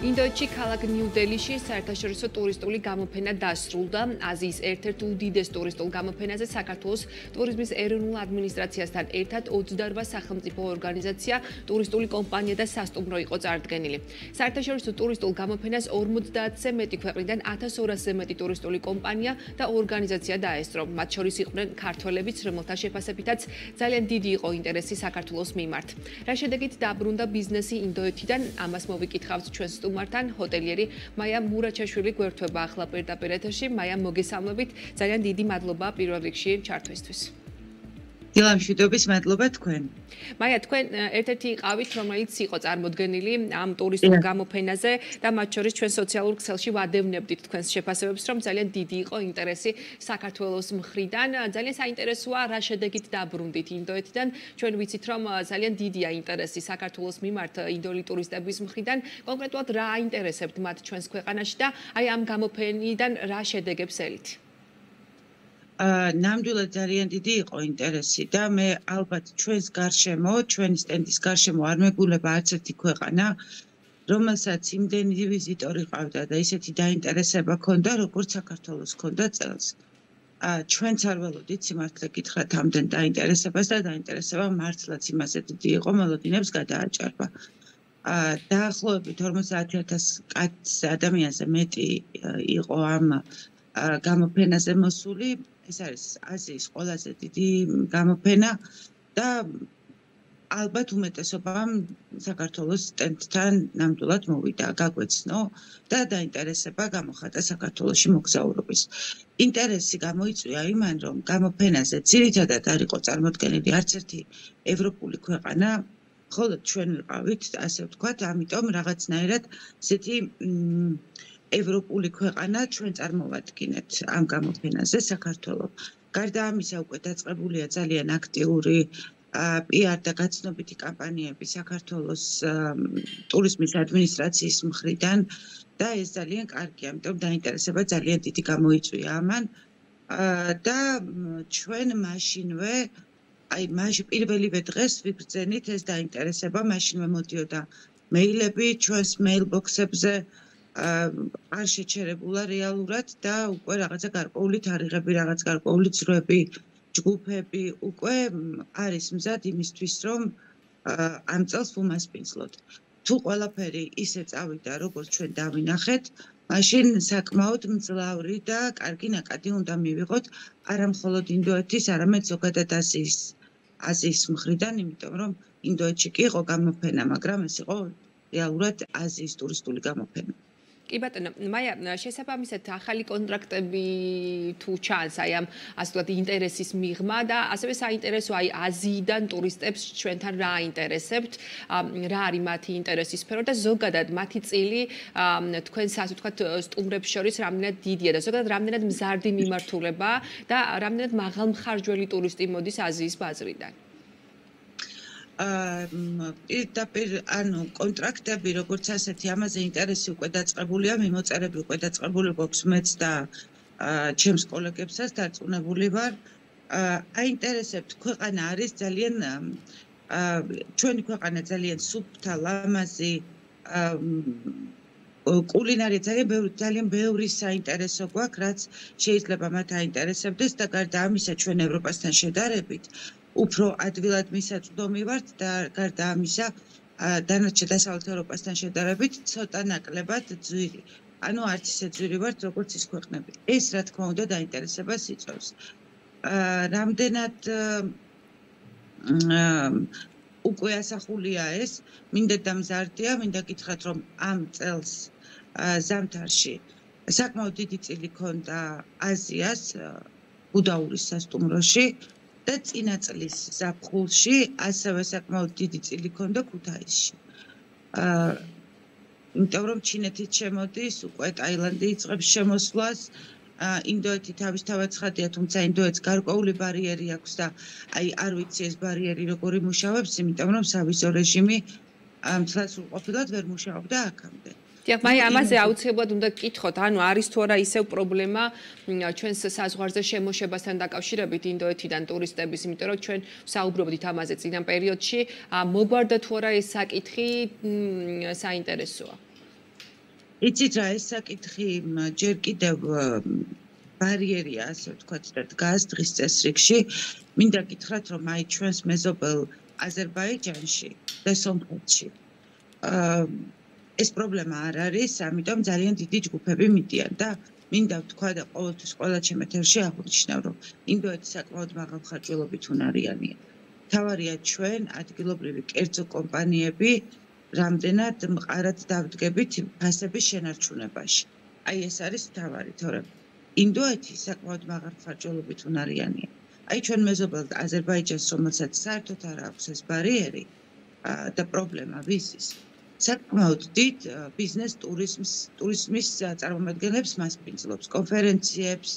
ინდოეთში ქალაქ ნიუ-დელიში საერთაშორისო ტურისტული გამოფენა დასრულდა. აზიის ერთ-ერთ უდიდეს ტურისტულ გამოფენაზე საქართველოს ტურიზმის ეროვნულ ადმინისტრაციასთან ერთად 28 სახელმწიფო ორგანიზაცია, ტურისტული კომპანია და სასტუმრო იყო წარდგენილი. საერთაშორისო ტურისტულ გამოფენას 50-ზე მეტი ქვეყნიდან 1200-ზე მეტი ტურისტული კომპანია და ორგანიზაცია დაესწრო. მათ შორის იყვნენ ქართველებიც, რომელთა შეფასებითაც ძალიან დიდი იყო ინტერესი საქართველოს მიმართ. რა შედეგით დაბრუნდა ბიზნესი ინდოეთიდან? ამას მოვიკითხავთ ჩვენს სტუმართან, ჰოტელიერი მაია მურაჩაშვილი გვერდება ახლა პირდაპირ ეთერში. მაია, მოგესალმებით. ძალიან დიდი მადლობა პირველ რიგში ჩართვისთვის. დილამშვიდობის, მადლობა თქვენ. მაია, თქვენ ერთ-ერთი იყავით, რომელიც იყო წარმოდგენილი ამ ტურისტულ გამოფენაზე და მათ შორის ჩვენ სოციალურ ქსელში ვადევნებდით თქვენს შეფასებებს, რომ ძალიან დიდი იყო ინტერესი საქართველოს მხრიდან. ძალიან საინტერესოა, რა შედეგით დაბრუნდით ინდოეთიდან. ჩვენ ვიცით, რომ ძალიან დიდია ინტერესი საქართველოს მიმართ ინდოელი ტურისტების მხრიდან. კონკრეტულად რა აინტერესებთ მათ ჩვენს ქვეყანაში და აი ამ გამოფენიდან რა შედეგებს ელით? ნამდვილად ძალიან დიდი იყო ინტერესი და მე ალბათ ჩვენს გარშემო, ჩვენი სტენდის გარშემო არ მეგულება არც ერთი ქვეყანა, რომელსაც იმდენი ვიზიტორი ყავდა და ისეთი დაინტერესება ჰქონდა, როგორც საქართველოს ჰქონდა წელს. ჩვენც არ ველოდით სიმართლე გითხრათ ამდენ დაინტერესებას და დაინტერესება მართლაც იმაზე დიდი იყო, მოლოდინებს გადააჭარბა. დაახლოებით 50,000 ადამიანზე მეტი იყო ამ გამოფენაზე მოსული. ეს არის აზიის ყველაზე დიდი გამოფენა და ალბათ უმეტესობამ საქართველოს სტენდთან ნამდვილად მოვიდა, გაგვეცნო და დაინტერესება გამოხატა საქართველოში მოგზაურობის. ინტერესი გამოიწვია იმან, რომ გამოფენაზე ძირითადად არ იყო წარმოდგენილი არც ერთი ევროპული ქვეყანა, მხოლოდ ჩვენ ვიყავით, ასე ვთქვათ, ამიტომ რაღაცნაირად ესეთი ევროპული ქვეყანა ჩვენ წარმოვადგინეთ ამ გამოფენაზე საქართველოს. გარდა ამისა, უკვე დაწყებულია ძალიან აქტიური PR და გაცნობიტი კამპანიები საქართველოს ტურიზმის ადმინისტრაციის მხრიდან და ეს ძალიან კარგია, ამიტომ დაინტერესება ძალიან დიდი გამოიწვია ამან და ჩვენ მაშინვე პირველივე დღეს ვიბრძენით ეს დაინტერესება, მაშინვე მოდიოდა მეილები ჩვენს მეილბოქსებზე არ შეჩერებულა რეალურად და უკვე რაღაცა გარკვეული თარიღები, რაღაც გარკვეული ძროები, ჯგუფები უკვე არის მზად იმისთვის, რომ ამ წელს ვუმასპინძლოთ. თუ ყველაფერი ისე წავიდა, როგორც ჩვენ დავინახეთ, მაშინ საკმაოდ მძლავრი და კარგი ნაკადი უნდა მივიღოთ არა მხოლოდ ინდოეთის, არამედ ზოგადად აზიის მხრიდან, იმიტომ რომ ინდოეთში კი იყო გამოფენა, მაგრამ ეს იყო რეალურად აზიის ტურისტული გამოფენა. კი ბატონო, მაია, შესაბამისად ახალი კონტრაქტები თუ ჩანს აი ამ ასე ვთქვათ ინტერესის მიღმა და ასევე საინტერესო აი აზიიდან ტურისტებს ჩვენთან რა აინტერესებთ, რა არის მათი ინტერესის სფერო და ზოგადად მათი წილი თქვენს ასე ვთქვათ სტუმრებს შორის რამდენად დიდია და ზოგადად რამდენად მზარდი მიმართულება და რამდენად მაღალმხარჯველი ტურისტი მოდის აზიის ბაზრიდან. პირდაპირ კონტრაქტები როგორც ასეთი ამაზე ინტერესი უკვე დაწყებულია, მიმოწერები უკვე დაწყებული გვაქვს მეც და ჩემს კოლეგებსაც დარწმუნებული ვარ. აინტერესებთ ქვეყანა არის ძალიან ჩვენი ქვეყანა ძალიან სუფთა, ლამაზი, კულინარია ძალიან ბევრი საინტერესო გვაქვს, რაც შეიძლება მათ აინტერესებდეს და გარდა ამისა ჩვენ ევროპასთან შედარებით უფრო ადვილად მისაწვდომი ვართ და გარდა ამისა დანარჩენ დასავლეთ ევროპასთან შედარებით ცოტა ნაკლებად ძვირი. ანუ არც ისე ძვირი ვართ, როგორც ის ქვეყნები. ეს რა თქმა უნდა დაინტერესებას იწვევს. რამდენად უკვე ასახულია ეს, მინდა და მზარდია, მინდა გითხრათ, რომ ამ წელს ზამთარში საკმაოდ დიდი წილი ჰქონდა აზიას, გუდაურის სასტუმროში და წინა წლის ზაფხულში ასევე საკმაოდ დიდი წილი ჰქონდა ქუთაისში. იმიტომ რომ ჩინეთით შემოდის, უკვე ტაილანდი იწყებს შემოსვლას, ინდოეთი თავისთავად ცხადია, თუმცა ინდოეთს გარკვეული ბარიერი აქვს და აი არ ვიცი ეს ბარიერი როგორ იმუშავებს, იმიტომ რომ სავიზო რეჟიმი მთლად სრულყოფილად ვერ მუშაობდა აქამდე. დიახ, მაია, ამაზე აუცილებლად უნდა გკითხოთ, ანუ არის თუ არა ისევ პრობლემა ჩვენს საზღვარზე შემოშებასთან დაკავშირებით ინდოეთიდან ტურისტების, იმიტომ რომ ჩვენ საუბრობდით ამაზე წინა პერიოდში, მოგვარდა თუ არა ეს საკითხი საინტერესოა. იცით რა ეს საკითხი ჯერ კიდევ ბარიერია, ასე ვთქვათ და დგას დღის წესრიგში. მინდა გითხრათ, რომ აი ჩვენს მეზობელ აზერბაიჯანში და სომხეთში ეს პრობლემა არ არის, ამიტომ ძალიან დიდი ჯგუფები მიდიან და მინდა ვთქვა და ყოველთვის ყველა ჩემ ეთერში აღვნიშნავ, რომ ინდოეთი საკმაოდ მაღალხარჯველობით უნარიანია. თავარია ჩვენ ადგილობრივი კერძო კომპანიები რამდენად მყარად დავდგებით ფასების შენარჩუნებაში. აი ეს არის თავარი, თორემ ინდოეთი საკმაოდ მაღალხარჯველობით უნარიანია. აი ჩვენ მეზობელ აზერბაიჯანს, რომელსაც საერთოდ არ აქვს ეს ბარიერი და პრობლემა ვიზის, საკმაოდ დიდ ბიზნეს ტურიზმის წარმომადგენლებს მასპინძლობს, კონფერენციებს,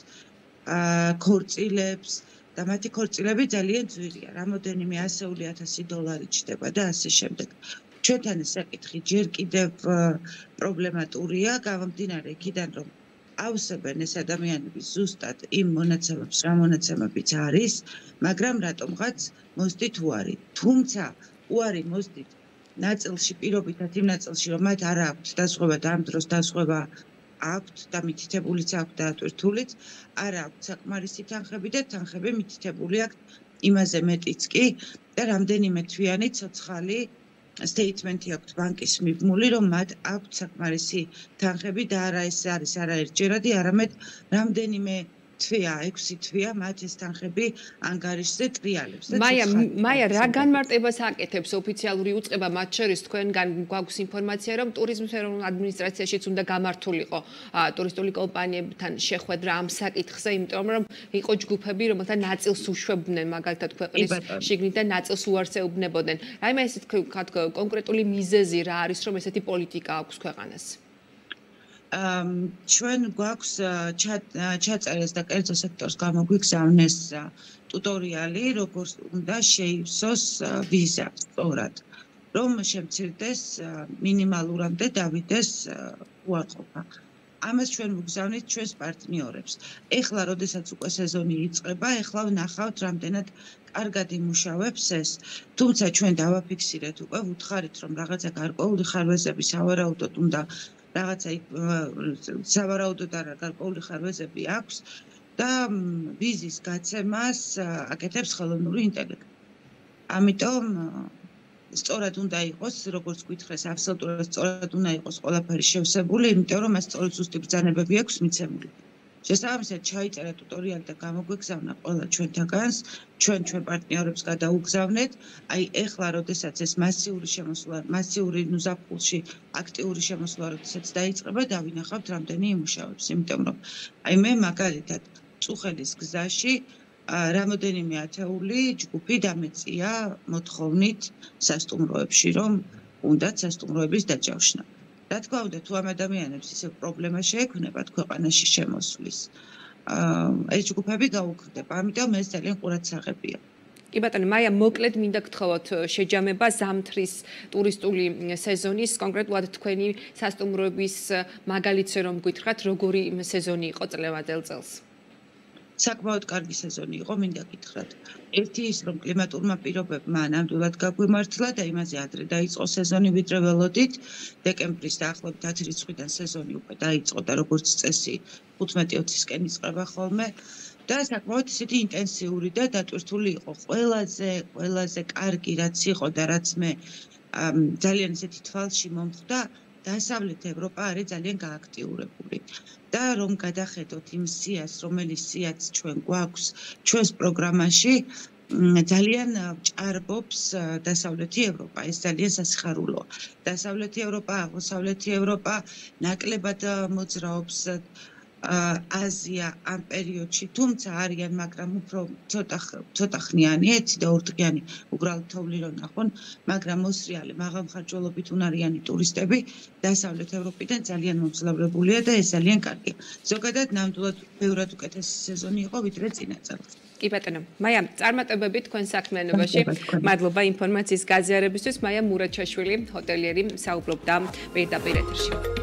ქორწილებს და მათი ქორწილები ძალიან ძვირია, რამოდენიმე ასეული ათასი დოლარი ჩდება და ასე შემდეგ. ჩვენთან ეს საკითხი ჯერ კიდევ პრობლემატურია, გამომდინარე იქიდან, რომ ავსებენ ეს ადამიანები ზუსტად იმ მონაცემებს, რა მონაცემებიც არის, მაგრამ რატომღაც მოსდით უარი. თუმცა უარი მოსდით ნაწილში პირობითად იმ ნაწილში, რომ მათ არ აქვთ დასვება და ამ დროს დასვება აქვთ და მითითებულიც აქვთ და ატვირთულიც, არ აქვთ საკმარისი თანხები და თანხები მითითებული აქვთ იმაზე მეტიც კი და რამდენიმე თვიანი ცოცხალი სტეიტმენტი აქვთ ბანკის მიბმული, რომ მათ აქვთ საკმარისი თანხები და არა ეს არის არაერთჯერადი, არამედ რამდენიმე თვეა, 6 თვეა მათ ეს თანხები ანგარიშზე ტრიალებს და მაია, რა განმარტებას აკეთებს ოფიციალური უწყება, მათ შორის თქვენგან გვაქვს ინფორმაცია, რომ ტურიზმის ეროვნულ ადმინისტრაციაშიც უნდა გამართულიყო ტურისტული კომპანიებთან შეხვედრა ამ საკითხზე, იმიტომ რომ იყო ჯგუფები, რომელთა ნაწილს უშვებდნენ, მაგალითად ქვეყნის შიგნით და ნაწილს უარსეუბნებოდნენ. რაიმე ესე თქვათ კონკრეტული მიზეზი რა არის, რომ ესეთი პოლიტიკა აქვს ქვეყანას? ჩვენ გვაქვს ჩაწერეს და კერძო სექტორს გამოგვიგზავნეს ტუტორიალი, როგორ უნდა შეივსოს ვიზა სწორად, რომ შემცირდეს მინიმალურამდე დავიდეს უარყოფა. ამას ჩვენ ვგზავნით ჩვენს პარტნიორებს. ეხლა, როდესაც უკვე სეზონი იწყება, ეხლა ვნახავთ, რამდენად კარგად იმუშავებს ეს. თუმცა ჩვენ დავაფიქსირეთ უკვე, ვუთხარით, რომ რაღაცა გარკვეული ხარვეზები სავარაუდოდ უნდა რაღაცა სავარაუდოდ არა გარკვეული ხარვეზები აქვს და ვიზის გაცემას აკეთებს ხელოვნური ინტელექტი. ამიტომ სწორად უნდა იყოს, როგორც გითხრეს, აბსოლუტურად სწორად უნდა იყოს ყველაფერი შევსებული, იმიტომ რომ მას სწორედ ზუსტი ბრძანებები აქვს მიცემული. შესაბამისად, ჩაიწერა ტუტორიალი და გამოგვიგზავნა ყველა ჩვენთაგანს, ჩვენ პარტნიორებს გადაუგზავნეთ. აი ეხლა, როდესაც ეს მასიური ზაფხულში აქტიური შემოსვლა, როდესაც დაიწყება, დავინახავთ რამდენი იმუშავებს, იმიტომ რომ აი მე მაგალითად წუხელის გზაში რამოდენიმე ათეული ჯგუფი დამეწია მოთხოვნით სასტუმროებში, რომ უნდათ სასტუმროების დაჯავშნა. რა თქმა უნდა, თუ ამ ადამიანებს ისევ პრობლემა შეექმნებათ ქვეყანაში შემოსვლის, ეს ჯგუფები გაუქმდება, ამიტომ ეს ძალიან ყურადსაღებია. კი ბატონო, მაია, მოკლედ მინდა გთხოვოთ შეჯამება ზამთრის ტურისტული სეზონის, კონკრეტულად თქვენი სასტუმროების მაგალითზე რომ გითხრათ, როგორი სეზონი იყო წლევადელ წელს? საკმაოდ კარგი სეზონი იყო, მინდა გითხრათ. ერთი ის, რომ კლიმატურმა პირობებმა ნამდვილად გაგვიმართლა და იმაზე ადრე დაიწყო სეზონი, ვიდრე ველოდით. დეკემბრის დაახლოებით 10 რიცხვიდან სეზონი უკვე დაიწყო და როგორც წესი 15-20-ისკენ იწყება ხოლმე. და საკმაოდ ისეთი ინტენსიური და დატვირთული იყო. ყველაზე კარგი რაც იყო და რაც მე ძალიან ისეთი თვალში მომხვდა, დასავლეთ ევროპა არის ძალიან გააქტიურებული. და რომ გადახედოთ იმ სიას, რომელიც სიაც ჩვენ გვაქვს ჩვენს პროგრამაში, ძალიან ჭარბობს დასავლეთი ევროპა. ეს ძალიან სასიხარულოა. დასავლეთი ევროპა, აღმოსავლეთი ევროპა ნაკლებად მოძრაობს აზია ამ პერიოდში, თუმცა არიან, მაგრამ უფრო ცოტა ხნიანი, 1 და 2 დღიანი უბრალოდ თოვლი რომ ნახონ, მაგრამ მოსრიალი მაღალმხარჯველობით უნარიანი ტურისტები დასავლეთ ევროპიდან ძალიან მომძლავრებულია და ეს ძალიან კარგია. ზოგადად ნამდვილად ბევრად უკეთესი სეზონი იყო ვიდრე წინა წელს. კი ბატონო, მაია, წარმატებები თქვენ საქმიანობაში. მადლობა ინფორმაციის გაზიარებისთვის. მაია მურაჩაშვილი, ჰოტელიერი, საუბრობდა პირდაპირ ეთერში.